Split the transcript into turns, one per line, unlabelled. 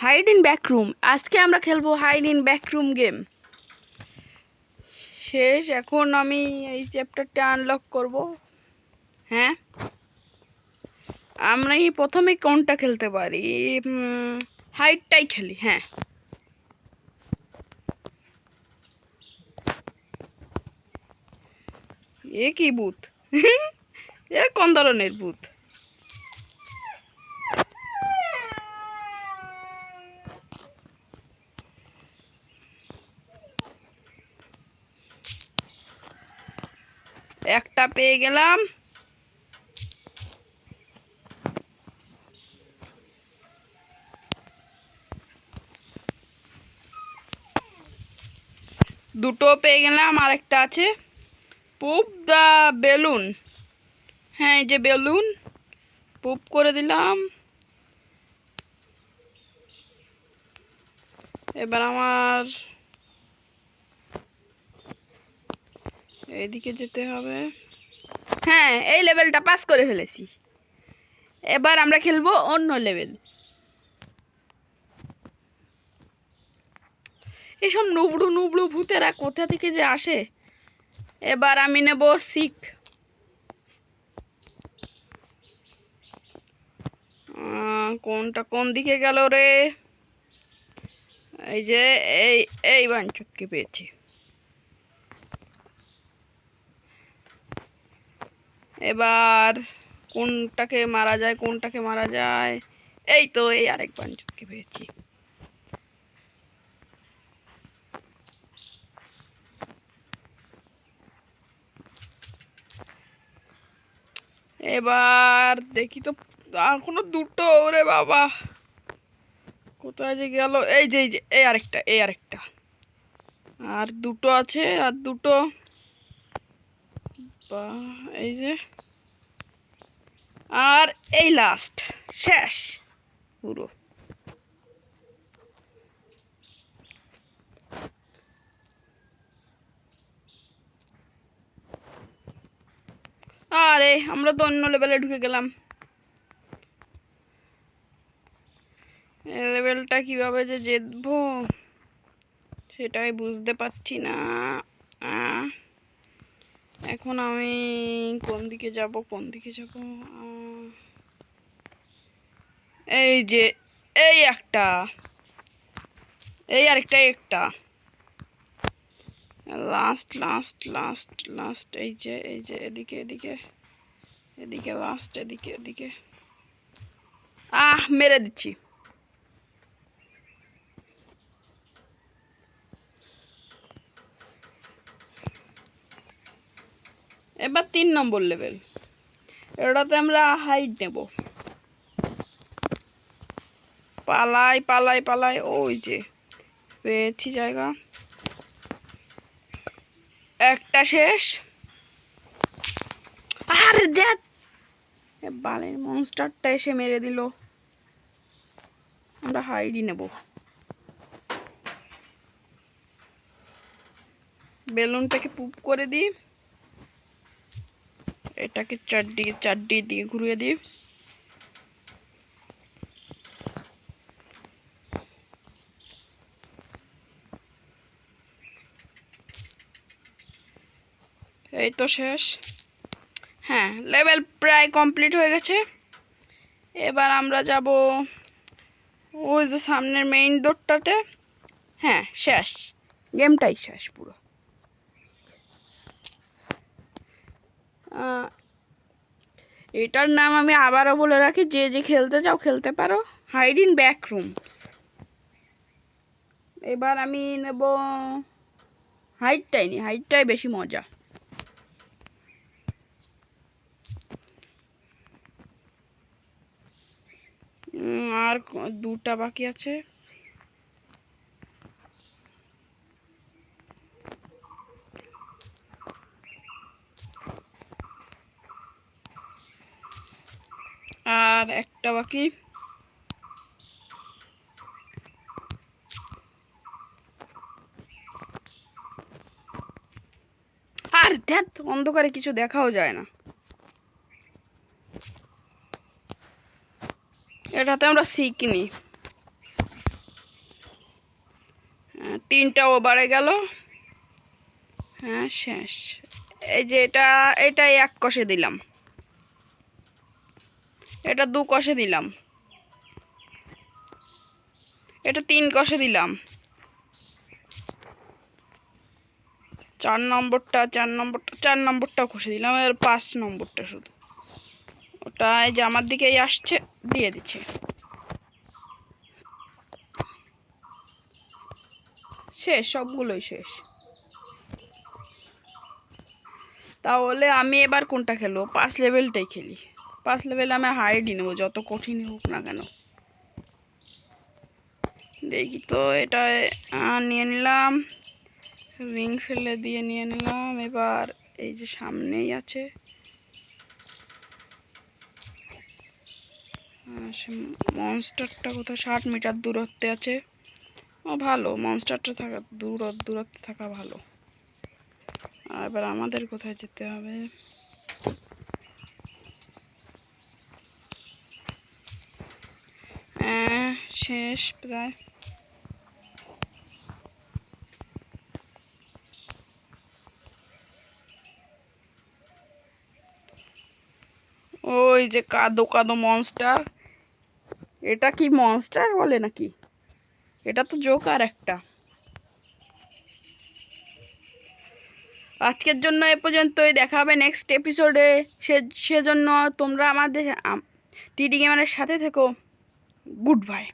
Hide in backroom. আজকে আমরা খেলবো হাইড ইন ব্যাকরুম গেম। শেষ, এখন আমি এই চ্যাপ্টারটা আনলক করব। হ্যাঁ, আমরা প্রথমে কোনটা খেলতে পারি? হাইডটাই খেলি। হ্যাঁ, এ কি ভূত? এ কোন ধরনের ভূত? একটা পেয়ে গেলাম। দুটো পেয়ে গেলাম, আরেকটা আছে। পুপ দ্য বেলুন। হ্যাঁ, এই যে বেলুন, পুপ করে দিলাম। এবার আমার এইদিকে যেতে হবে। হ্যাঁ, এই লেভেলটা পাস করে ফেলেছি। এবার আমরা খেলবো অন্য লেভেল। এসব নুবড়ু নুবড়ু ভূতেরা কোথা থেকে যে আসে। এবার আমি নেব শিখ। কোনটা কোন দিকে গেল রে? এই যে এই এই বাঞ্চুককে পেয়েছি। এবার কোনটাকে মারা যায়, কোনটাকে মারা যায়? এই তো, এই আরেক বাঞ্চুককে পেয়েছি। এবার দেখি তো, এখনো দুটো। ওরে বাবা, কোথায় যে গেল? এই যে এই যে এই আরেকটা, এই আরেকটা। আর দুটো আছে, আর দুটো। এই যে, আর এই লাস্ট, শেষ পুরো। আরে আমরা তো অন্য লেভেলে ঢুকে গেলাম। লেভেলটা কিভাবে যে জিতবো সেটাই বুঝতে পারছি না। এখন আমি কোন দিকে যাব, কোন দিকে যাব? এই যে এই একটা, এই আরেকটা, একটা লাস্ট লাস্ট লাস্ট লাস্ট। এই যে এই যে এদিকে এদিকে এদিকে লাস্ট, এদিকে এদিকে। মেরে দিচ্ছি। এবার 3 নম্বর লেভেল। এটাতে আমরা হাইড নেব। পালাই পালাই পালাই। ওই যে পেয়েছি জায়গা। একটা শেষ। আরে দেখ, বালের মনস্টারটা এসে মেরে দিল। আমরা হাইডই নেব। বেলুনটাকে পুপ করে দিই, এটাকে চারদিকে দিয়ে ঘুরিয়ে দিই। এই তো শেষ। হ্যাঁ, লেভেল প্রায় কমপ্লিট হয়ে গেছে। এবার আমরা যাব ওই যে সামনের মেইন ডোরটাতে। হ্যাঁ, শেষ, গেমটাই শেষ পুরো। এটার নাম আমি আবারও বলে রাখি, যে যে খেলতে চাও খেলতে পারো, হাইড ইন ব্যাকরুমস। এবার আমি নেব হাইটটাই নি, হাইটটাই বেশি মজা। আর দুটা বাকি আছে। আর একটা বাকি। আর ধ্যাত, অন্ধকারে কিছু দেখাও যায় না। এটাতে আমরা শিখিনি। 3টা ওভারে গেল। হ্যাঁ শেষ। এই যে এটা 1 কষে দিলাম, এটা 2 কষে দিলাম, এটা 3 কষে দিলাম। 4 নম্বরটা কষে দিলাম। আর 5 নম্বরটা শুধু ওটা এই যে আমার দিকেই আসছে, দিয়ে দিচ্ছে। শেষ, সবগুলোই শেষ। তাহলে আমি এবার কোনটা খেলবো? 5 লেভেলটাই খেলি। 5 লেভেলে আমি হাইডই নেবো, যত কঠিনই হোক না কেন। দেখি তো, এটা নিয়ে নিলাম, রিং ফেলে দিয়ে নিয়ে নিলাম। এবার এই যে সামনেই আছে, মনস্টারটা কোথায়? 60 মিটার দূরত্বে আছে। ও ভালো, মনস্টারটা থাকা দূরত্বে থাকা ভালো। আর এবার আমাদের কোথায় যেতে হবে? শেষ প্রায়। ওই যে কাদো কাদো মনস্টার, এটা কি মনস্টার বলে নাকি? এটা তো জোকার একটা। আজকের জন্য এ পর্যন্তই, দেখা হবে নেক্সট এপিসোডে। সেজন্য তোমরা আমাদের টিডি গেমারের সাথে থেকো। Good bye.